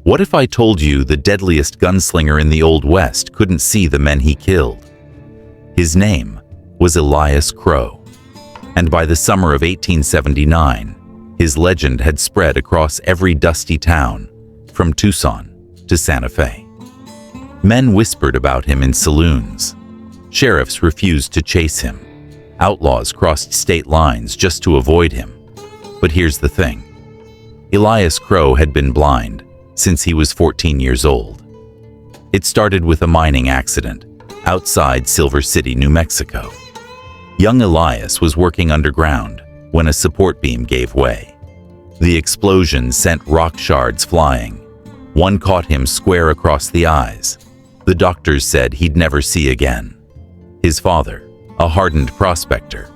What if I told you the deadliest gunslinger in the Old West couldn't see the men he killed? His name was Elias Crow, and by the summer of 1879, his legend had spread across every dusty town, from Tucson to Santa Fe. Men whispered about him in saloons. Sheriffs refused to chase him. Outlaws crossed state lines just to avoid him. But here's the thing. Elias Crow had been blind since he was 14 years old. It started with a mining accident outside Silver City, New Mexico. Young Elias was working underground when a support beam gave way. The explosion sent rock shards flying. One caught him square across the eyes. The doctors said he'd never see again. His father, a hardened prospector,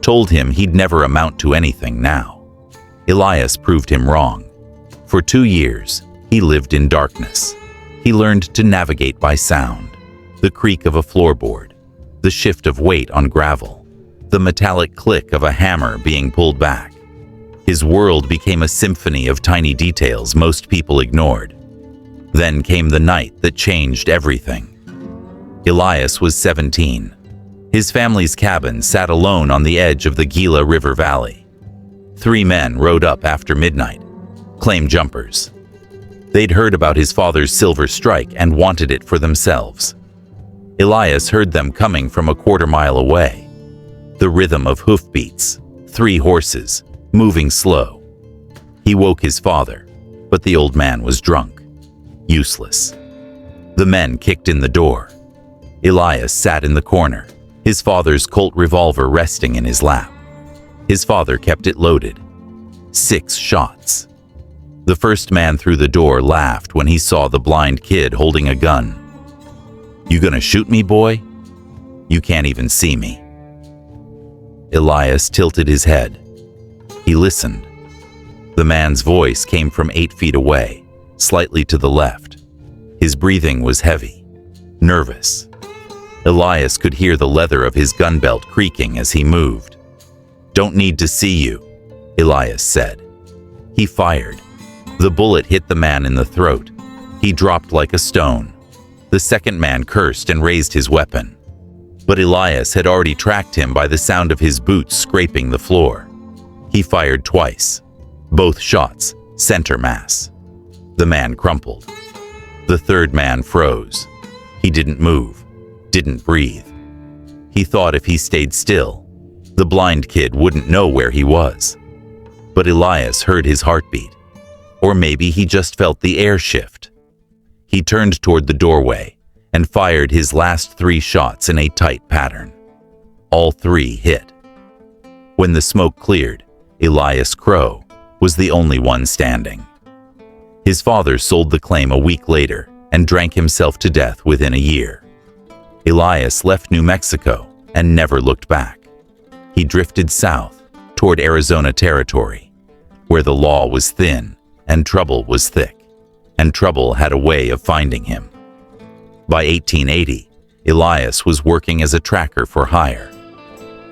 told him he'd never amount to anything now. Elias proved him wrong. For 2 years, he lived in darkness. He learned to navigate by sound, the creak of a floorboard, the shift of weight on gravel, the metallic click of a hammer being pulled back. His world became a symphony of tiny details most people ignored. Then came the night that changed everything. Elias was 17. His family's cabin sat alone on the edge of the Gila River Valley. 3 men rode up after midnight, claim jumpers. They'd heard about his father's silver strike and wanted it for themselves. Elias heard them coming from a quarter-mile away. The rhythm of hoofbeats, 3 horses, moving slow. He woke his father, but the old man was drunk. Useless. The men kicked in the door. Elias sat in the corner, his father's Colt revolver resting in his lap. His father kept it loaded. 6 shots. The first man through the door laughed when he saw the blind kid holding a gun. "You gonna shoot me, boy? You can't even see me." Elias tilted his head. He listened. The man's voice came from 8 feet away, slightly to the left. His breathing was heavy, nervous. Elias could hear the leather of his gun belt creaking as he moved. "Don't need to see you," Elias said. He fired. The bullet hit the man in the throat. He dropped like a stone. The second man cursed and raised his weapon. But Elias had already tracked him by the sound of his boots scraping the floor. He fired twice. Both shots, center mass. The man crumpled. The third man froze. He didn't move, didn't breathe. He thought if he stayed still, the blind kid wouldn't know where he was. But Elias heard his heartbeat. Or maybe he just felt the air shift. He turned toward the doorway and fired his last 3 shots in a tight pattern. All 3 hit. When the smoke cleared, Elias Crow was the only one standing. His father sold the claim a week later and drank himself to death within a year. Elias left New Mexico and never looked back. He drifted south toward Arizona territory, where the law was thin and trouble was thick, and trouble had a way of finding him. By 1880, Elias was working as a tracker for hire.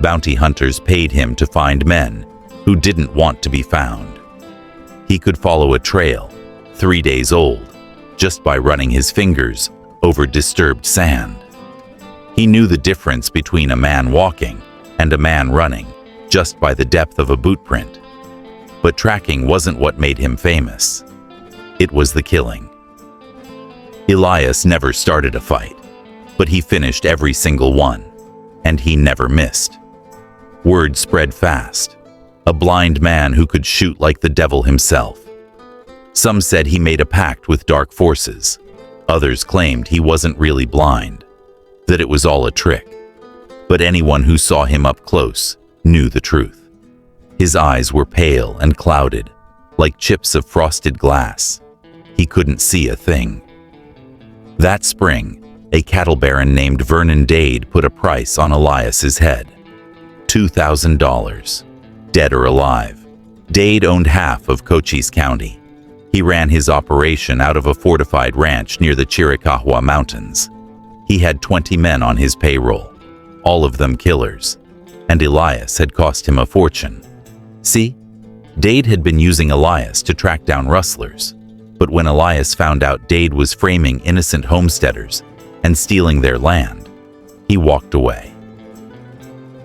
Bounty hunters paid him to find men who didn't want to be found. He could follow a trail, 3 days old, just by running his fingers over disturbed sand. He knew the difference between a man walking and a man running just by the depth of a boot print. But tracking wasn't what made him famous. It was the killing. Elias never started a fight, but he finished every single one, and he never missed. Word spread fast. A blind man who could shoot like the devil himself. Some said he made a pact with dark forces. Others claimed he wasn't really blind, that it was all a trick. But anyone who saw him up close knew the truth. His eyes were pale and clouded, like chips of frosted glass. He couldn't see a thing. That spring, a cattle baron named Vernon Dade put a price on Elias's head. $2,000, dead or alive. Dade owned half of Cochise County. He ran his operation out of a fortified ranch near the Chiricahua Mountains. He had 20 men on his payroll, all of them killers, and Elias had cost him a fortune. See, Dade had been using Elias to track down rustlers. But when Elias found out Dade was framing innocent homesteaders and stealing their land, he walked away.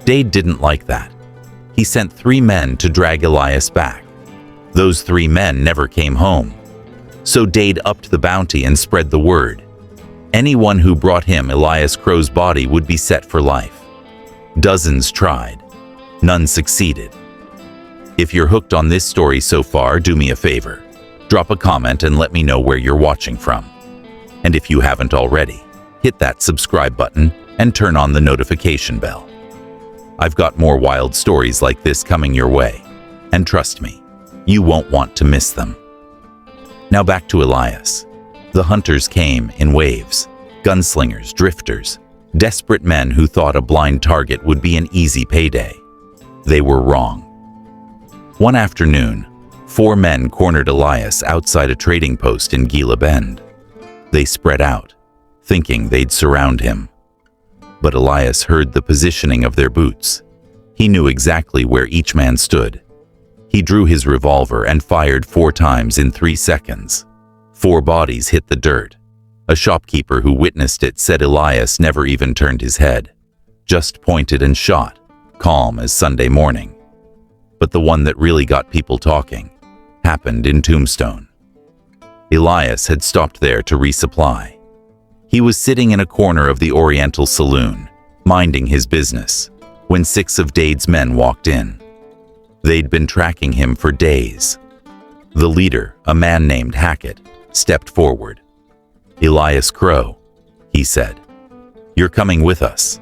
Dade didn't like that. He sent 3 men to drag Elias back. Those 3 men never came home. So Dade upped the bounty and spread the word. Anyone who brought him Elias Crow's body would be set for life. Dozens tried. None succeeded. If you're hooked on this story so far, do me a favor. Drop a comment and let me know where you're watching from. And if you haven't already, hit that subscribe button and turn on the notification bell. I've got more wild stories like this coming your way, and trust me, you won't want to miss them. Now back to Elias. The hunters came in waves, gunslingers, drifters, desperate men who thought a blind target would be an easy payday. They were wrong. One afternoon, 4 men cornered Elias outside a trading post in Gila Bend. They spread out, thinking they'd surround him. But Elias heard the positioning of their boots. He knew exactly where each man stood. He drew his revolver and fired 4 times in 3 seconds. 4 bodies hit the dirt. A shopkeeper who witnessed it said Elias never even turned his head, just pointed and shot, calm as Sunday morning. But the one that really got people talking happened in Tombstone. Elias had stopped there to resupply. He was sitting in a corner of the Oriental Saloon, minding his business, when 6 of Dade's men walked in. They'd been tracking him for days. The leader, a man named Hackett, stepped forward. "Elias Crow," he said, "you're coming with us."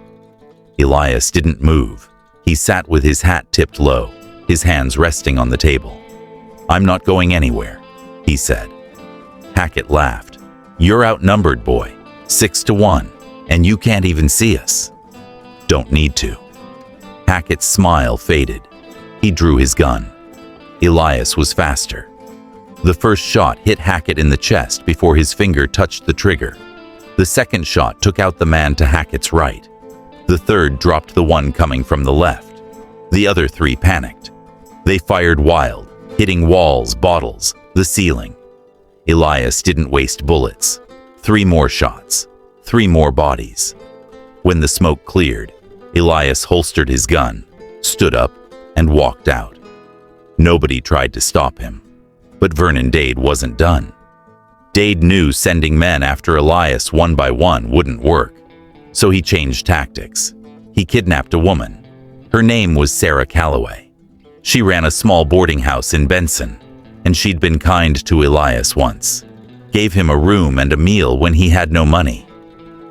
Elias didn't move. He sat with his hat tipped low, his hands resting on the table. "I'm not going anywhere," he said. Hackett laughed. "You're outnumbered, boy, 6 to 1, and you can't even see us." "Don't need to." Hackett's smile faded. He drew his gun. Elias was faster. The first shot hit Hackett in the chest before his finger touched the trigger. The second shot took out the man to Hackett's right. The third dropped the one coming from the left. The other 3 panicked. They fired wild, hitting walls, bottles, the ceiling. Elias didn't waste bullets. 3 more shots, 3 more bodies. When the smoke cleared, Elias holstered his gun, stood up, and walked out. Nobody tried to stop him. But Vernon Dade wasn't done. Dade knew sending men after Elias one by one wouldn't work, so he changed tactics. He kidnapped a woman. Her name was Sarah Calloway. She ran a small boarding house in Benson, and she'd been kind to Elias once. Gave him a room and a meal when he had no money.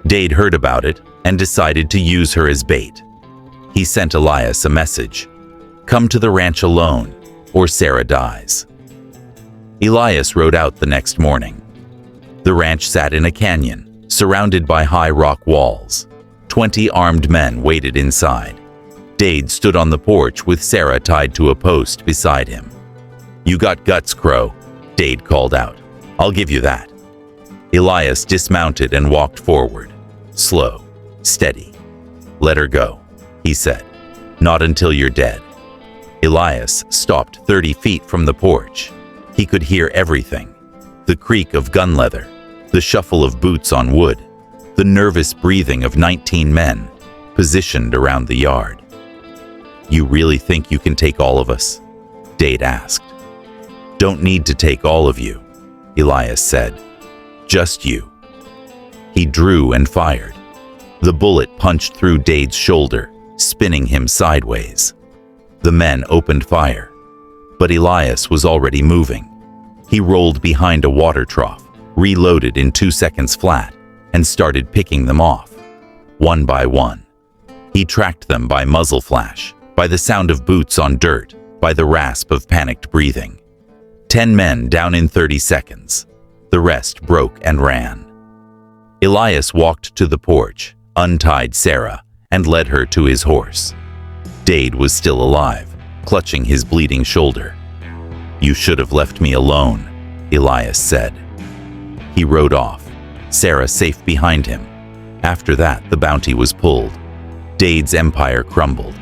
Dade heard about it and decided to use her as bait. He sent Elias a message: "Come to the ranch alone, or Sarah dies." Elias rode out the next morning. The ranch sat in a canyon, surrounded by high rock walls. 20 armed men waited inside. Dade stood on the porch with Sarah tied to a post beside him. "You got guts, Crow," Dade called out. "I'll give you that." Elias dismounted and walked forward. Slow, steady. "Let her go," he said. "Not until you're dead." Elias stopped 30 feet from the porch. He could hear everything: the creak of gun leather, the shuffle of boots on wood, the nervous breathing of 19 men positioned around the yard. "You really think you can take all of us?" Dade asked. "Don't need to take all of you," Elias said. "Just you." He drew and fired. The bullet punched through Dade's shoulder, spinning him sideways. The men opened fire, but Elias was already moving. He rolled behind a water trough, reloaded in 2 seconds flat, and started picking them off, one by one. He tracked them by muzzle flash, by the sound of boots on dirt, by the rasp of panicked breathing. 10 men down in 30 seconds. The rest broke and ran. Elias walked to the porch, untied Sarah, and led her to his horse. Dade was still alive, clutching his bleeding shoulder. "You should have left me alone," Elias said. He rode off, Sarah safe behind him. After that, the bounty was pulled. Dade's empire crumbled,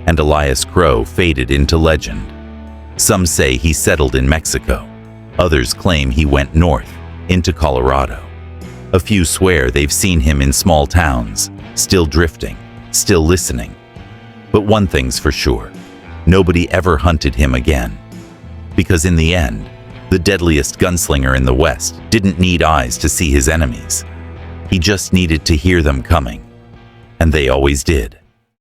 and Elias Crow faded into legend. Some say he settled in Mexico. Others claim he went north, into Colorado. A few swear they've seen him in small towns, still drifting, still listening. But one thing's for sure, nobody ever hunted him again. Because in the end, the deadliest gunslinger in the West didn't need eyes to see his enemies. He just needed to hear them coming. And they always did.